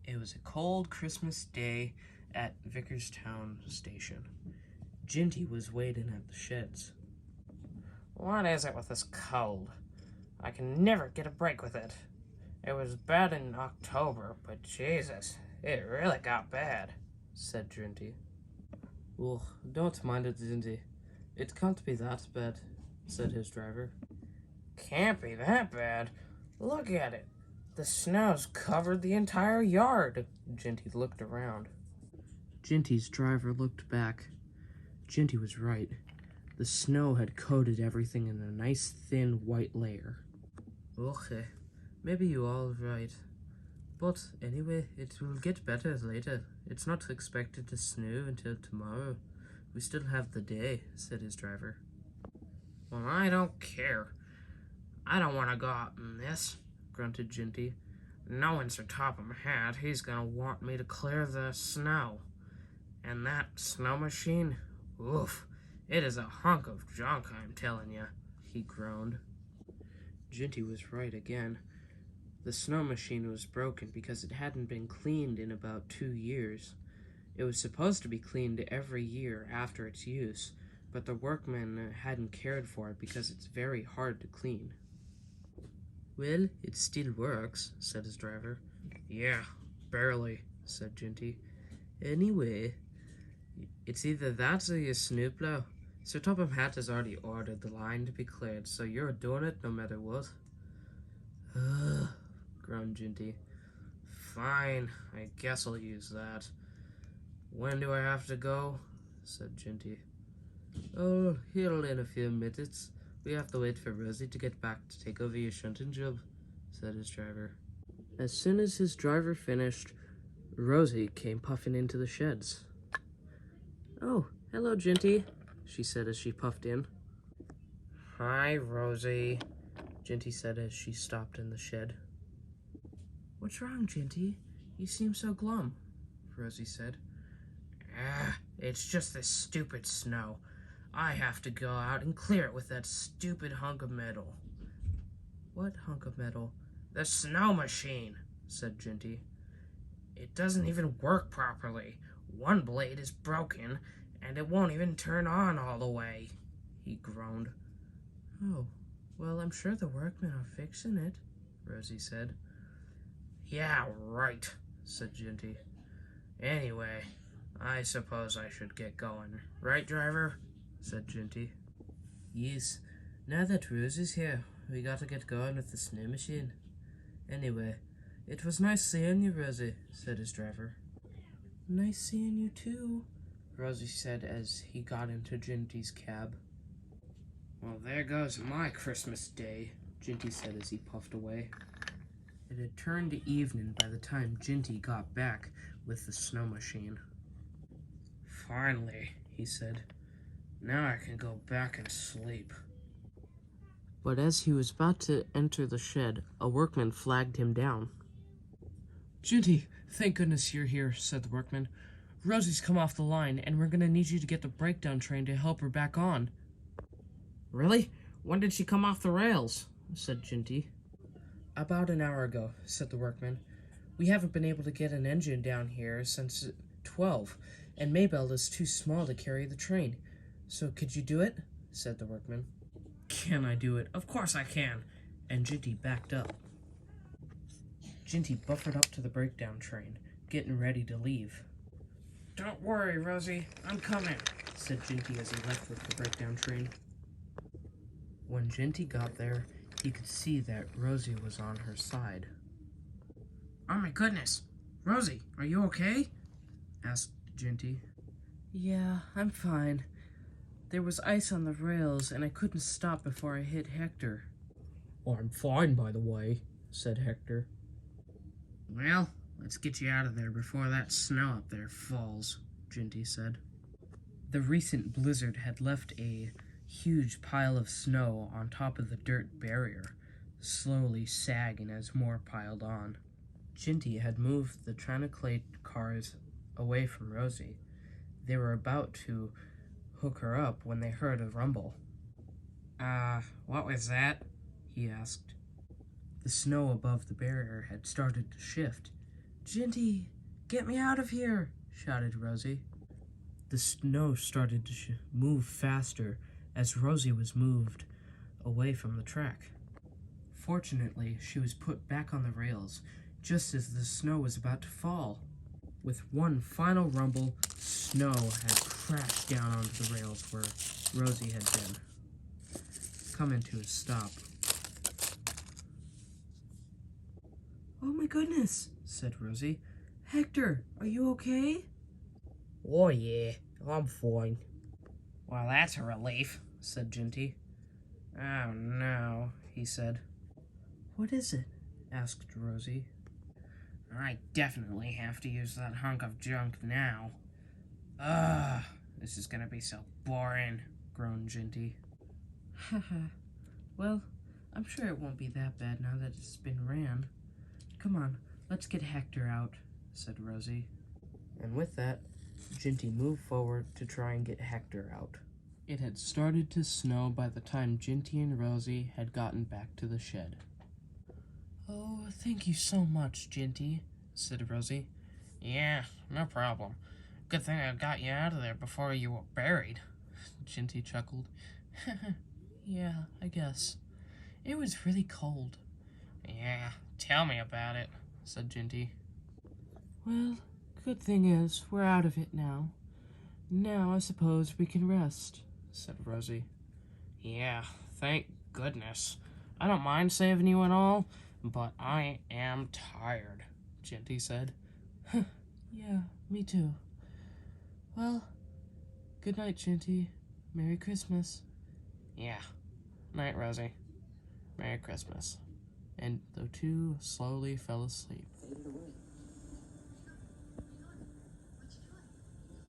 It was a cold Christmas day at Vickerstown Station. Jinty was waiting at the sheds. What is it with this cold? I can never get a break with it. It was bad in October, but Jesus, it really got bad, said Jinty. Well, don't mind it, Jinty. It can't be that bad, said his driver. Can't be that bad. Look at it. The snow's covered the entire yard. Jinty looked around. Jinty's driver looked back. Jinty was right. The snow had coated everything in a nice thin white layer. Okay, maybe you all right. But anyway, it will get better later. It's not expected to snow until tomorrow. We still have the day, said his driver. Well, I don't care. I don't want to go out in this, grunted Jinty. Knowing Sir Topham Hatt, he's gonna want me to clear the snow. And that snow machine, oof, it is a hunk of junk, I'm telling you, he groaned. Jinty was right again. The snow machine was broken because it hadn't been cleaned in about 2 years. It was supposed to be cleaned every year after its use, but the workmen hadn't cared for it because it's very hard to clean. Well, it still works, said his driver. Yeah, barely, said Jinty. Anyway, it's either that or your snowplow. Sir Topham Hatt has already ordered the line to be cleared, so you're doing it no matter what. Groaned Jinty. Fine, I guess I'll use that. When do I have to go? Said Jinty. Oh, he'll in a few minutes. We have to wait for Rosie to get back to take over your shunting job, said his driver. As soon as his driver finished, Rosie came puffing into the sheds. Oh, hello, Jinty, she said as she puffed in. Hi, Rosie, Jinty said as she stopped in the shed. What's wrong, Jinty? You seem so glum, Rosie said. It's just this stupid snow. I have to go out and clear it with that stupid hunk of metal. What hunk of metal? The snow machine, said Jinty. It doesn't even work properly. One blade is broken, and it won't even turn on all the way, he groaned. Oh, well, I'm sure the workmen are fixing it, Rosie said. Yeah, right, said Jinty. Anyway, I suppose I should get going. Right, driver? Said Jinty. Yes, now that Rosie's here, we gotta get going with the snow machine. Anyway, it was nice seeing you, Rosie, said his driver. Nice seeing you too, Rosie said as he got into Jinty's cab. Well, there goes my Christmas day, Jinty said as he puffed away. It had turned to evening by the time Jinty got back with the snow machine. Finally, he said. Now I can go back and sleep. But as he was about to enter the shed, a workman flagged him down. Jinty, thank goodness you're here, said the workman. Rosie's come off the line, and we're going to need you to get the breakdown train to help her back on. Really? When did she come off the rails? Said Jinty. About an hour ago, said the workman. We haven't been able to get an engine down here since 12, and Maybelle is too small to carry the train. So could you do it? Said the workman. Can I do it? Of course I can. And Jinty backed up. Jinty buffered up to the breakdown train, getting ready to leave. Don't worry, Rosie. I'm coming, said Jinty as he left with the breakdown train. When Jinty got there, he could see that Rosie was on her side. Oh my goodness. Rosie, are you okay? Asked Jinty. Yeah, I'm fine. There was ice on the rails, and I couldn't stop before I hit Hector. I'm fine, by the way, said Hector. Well, let's get you out of there before that snow up there falls, Jinty said. The recent blizzard had left a huge pile of snow on top of the dirt barrier, slowly sagging as more piled on. Jinty had moved the Tranaclate cars away from Rosie. They were about to hook her up when they heard a rumble. What was that? He asked. The snow above the barrier had started to shift. Jinty, get me out of here, shouted Rosie. The snow started to move faster as Rosie was moved away from the track. Fortunately, she was put back on the rails just as the snow was about to fall. With one final rumble, snow had crashed down onto the rails where Rosie had been, coming to a stop. "Oh my goodness," said Rosie. "Hector, are you okay?" Oh yeah, I'm fine. Well, that's a relief, said Jinty. Oh no, he said. "What is it?" asked Rosie. I definitely have to use that hunk of junk now. Ugh, this is gonna be so boring, groaned Jinty. Haha. Well, I'm sure it won't be that bad now that it's been ran. Come on, let's get Hector out, said Rosie. And with that, Jinty moved forward to try and get Hector out. It had started to snow by the time Jinty and Rosie had gotten back to the shed. "Oh, thank you so much, Jinty," said Rosie. Yeah, no problem. Good thing I got you out of there before you were buried. Jinty chuckled. "Yeah, I guess. It was really cold." Yeah, tell me about it, said Jinty. "Well, good thing is, we're out of it now. Now I suppose we can rest," said Rosie. Yeah, thank goodness. I don't mind saving you and all, but I am tired, Jinty said. Yeah, me too. Well, good night, Jinty. Merry Christmas. Yeah, night, Rosie. Merry Christmas. And the two slowly fell asleep.